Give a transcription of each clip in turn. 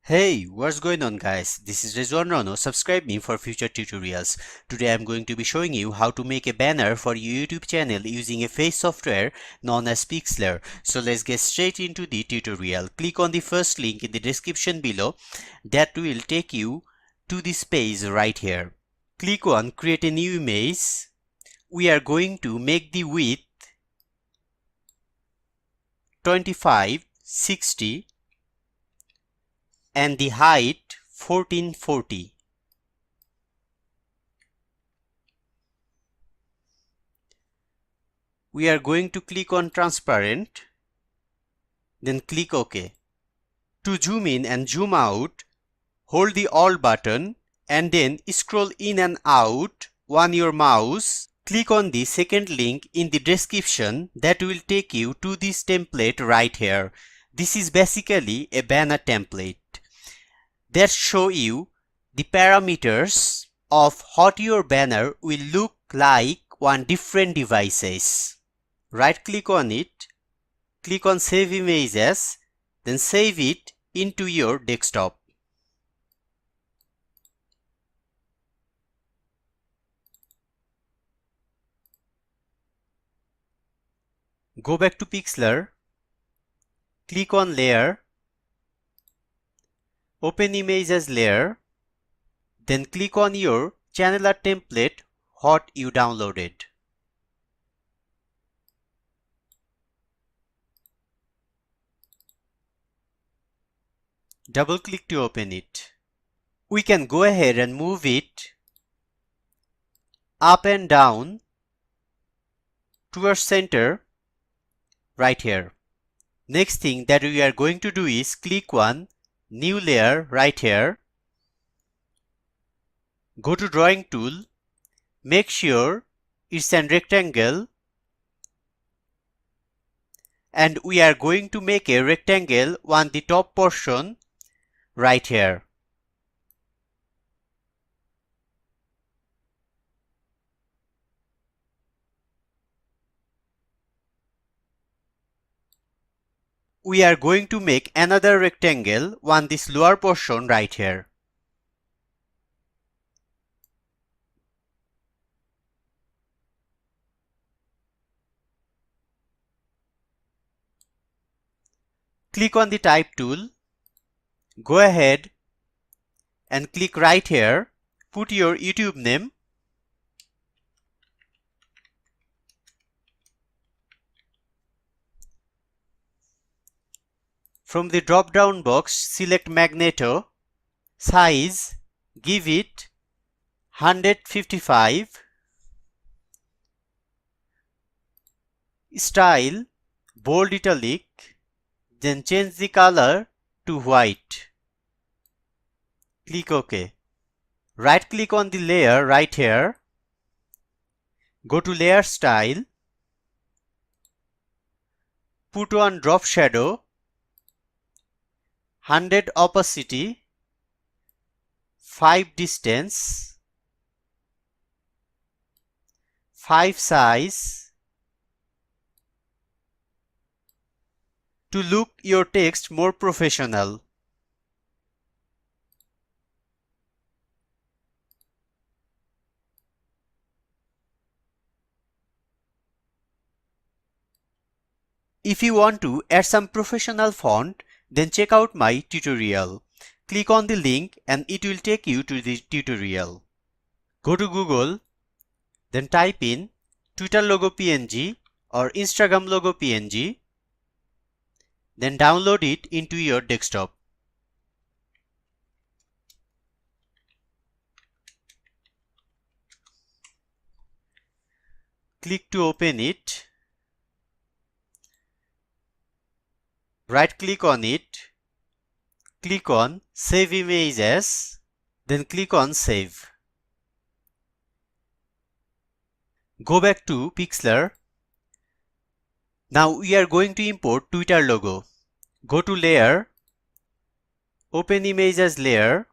Hey, what's going on guys? This is rezwan.rono. Subscribe me for future tutorials. Today I'm going to be showing you how to make a banner for your YouTube channel using a face software known as Pixlr. So let's get straight into the tutorial. Click on the first link in the description below. That will take you to this page right here. Click on create a new image. We are going to make the width 25, 60 and the height 1440. We are going to click on transparent, then click OK. To zoom in and zoom out, hold the Alt button and then scroll in and out on your mouse. Click on the second link in the description that will take you to this template right here. This is basically a banner template that show you the parameters of what your banner will look like on different devices. Right click on it, click on save image as, then save it into your desktop. Go back to Pixlr, click on layer, open image as layer, then click on your channel art template what you downloaded. Double click to open it. We can go ahead and move it up and down towards center right here. Next thing that we are going to do is click on new layer right here. Go to drawing tool, make sure it's a rectangle, and we are going to make a rectangle on the top portion right here. We are going to make another rectangle on this lower portion right here. Click on the type tool, go ahead and click right here, put your YouTube name, from the drop down box select Magneto, size give it 155, style bold italic, then change the color to white. Click OK. Right click on the layer right here, go to layer style, put on drop shadow, 100 opacity, 5 distance, 5 size. To look your text more professional. If you want to add some professional font, then check out my tutorial. Click on the link and it will take you to the tutorial. Go to Google, then type in Twitter logo PNG or Instagram logo PNG, then download it into your desktop. Click to open it. Right click on it, click on save image as, then click on save. Go back to Pixlr. Now we are going to import Twitter logo. Go to layer, open image as layer,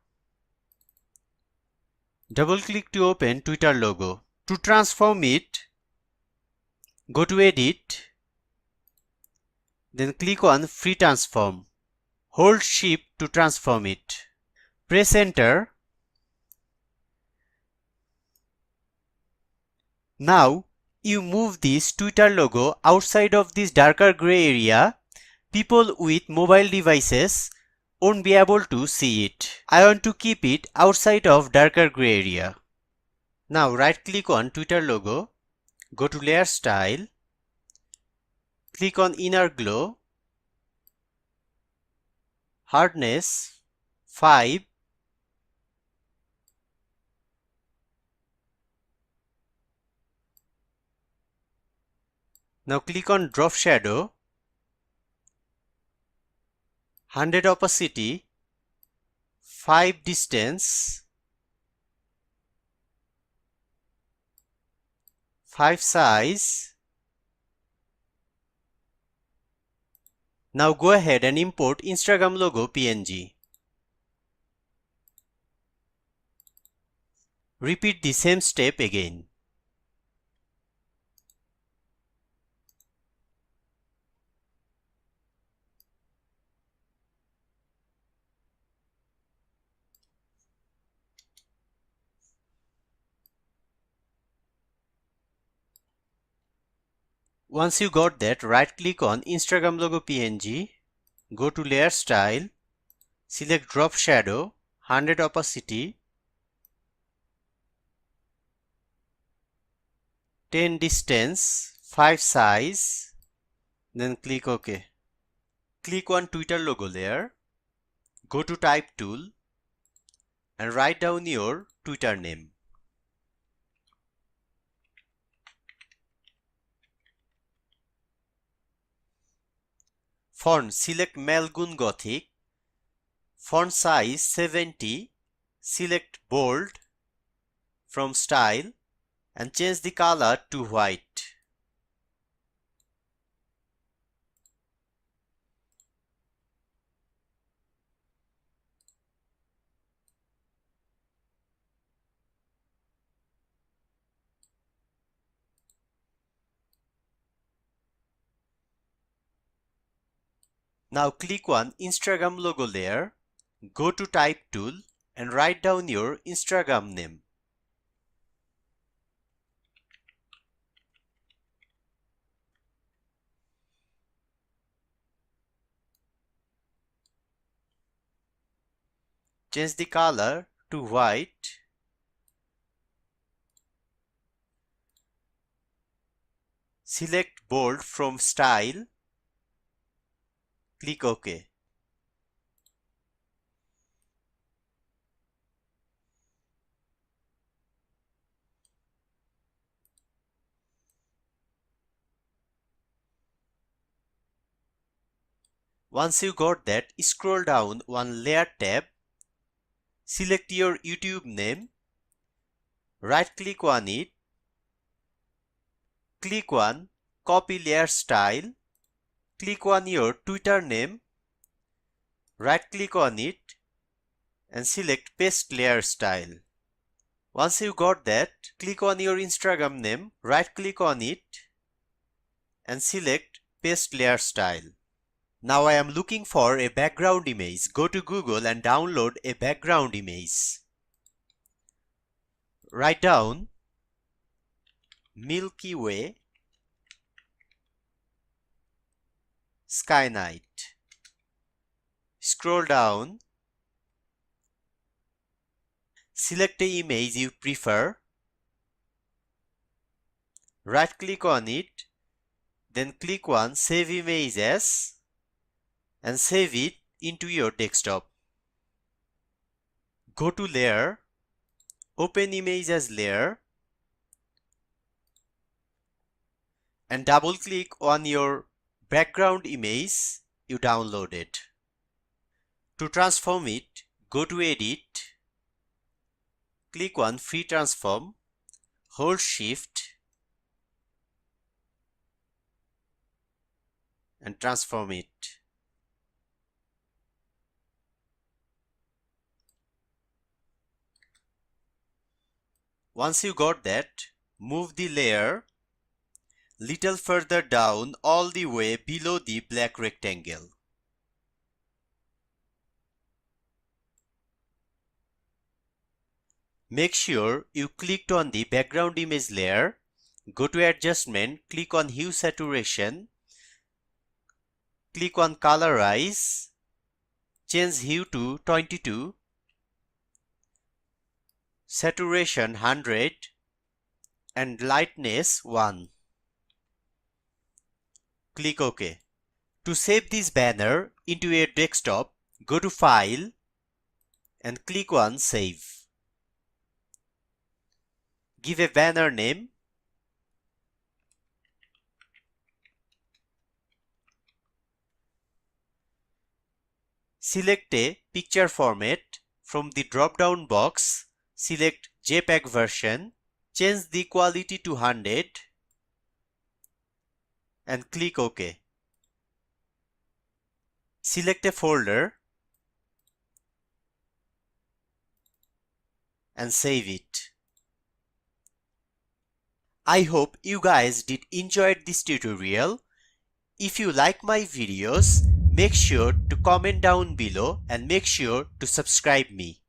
double click to open Twitter logo. To transform it, go to edit, then click on free transform. Hold Shift to transform it. Press Enter. Now, you move this Twitter logo outside of this darker gray area. People with mobile devices won't be able to see it. I want to keep it outside of darker gray area. Now right click on Twitter logo, go to Layer Style, click on Inner Glow, Hardness 5, now click on Drop Shadow, 100 Opacity, 5 Distance, 5 Size. Now go ahead and import Instagram logo PNG. Repeat the same step again. Once you got that, right click on Instagram logo PNG, go to Layer Style, select Drop Shadow, 100 Opacity, 10 Distance, 5 Size, then click OK. Click on Twitter logo layer, go to Type tool and write down your Twitter name. Font, select Malgun Gothic, font size 70, select bold from style and change the color to white. Now click on Instagram logo layer, go to Type tool and write down your Instagram name. Change the color to white. Select bold from style. Click OK. Once you got that, scroll down one layer tab, select your YouTube name, right click on it, click on Copy Layer Style, click on your Twitter name, right click on it and select Paste Layer Style. Once you got that, click on your Instagram name, right click on it and select Paste Layer Style. Now I am looking for a background image. Go to Google and download a background image. Write down Milky Way Sky Night. Scroll down. Select the image you prefer. Right click on it. Then click on Save Image As and save it into your desktop. Go to Layer, open Image as Layer and double click on your background image you downloaded. To transform it, go to Edit, click on Free Transform, hold Shift and transform it. Once you got that, move the layer little further down all the way below the black rectangle. Make sure you clicked on the background image layer. Go to Adjustment, click on Hue Saturation, click on Colorize, change hue to 22, saturation 100 and lightness 1. Click OK. To save this banner into your desktop, go to File and click on Save. Give a banner name. Select a picture format. From the drop-down box, select JPEG version. Change the quality to 100 and click OK. Select a folder and save it. I hope you guys did enjoy this tutorial. If you like my videos, make sure to comment down below and make sure to subscribe me.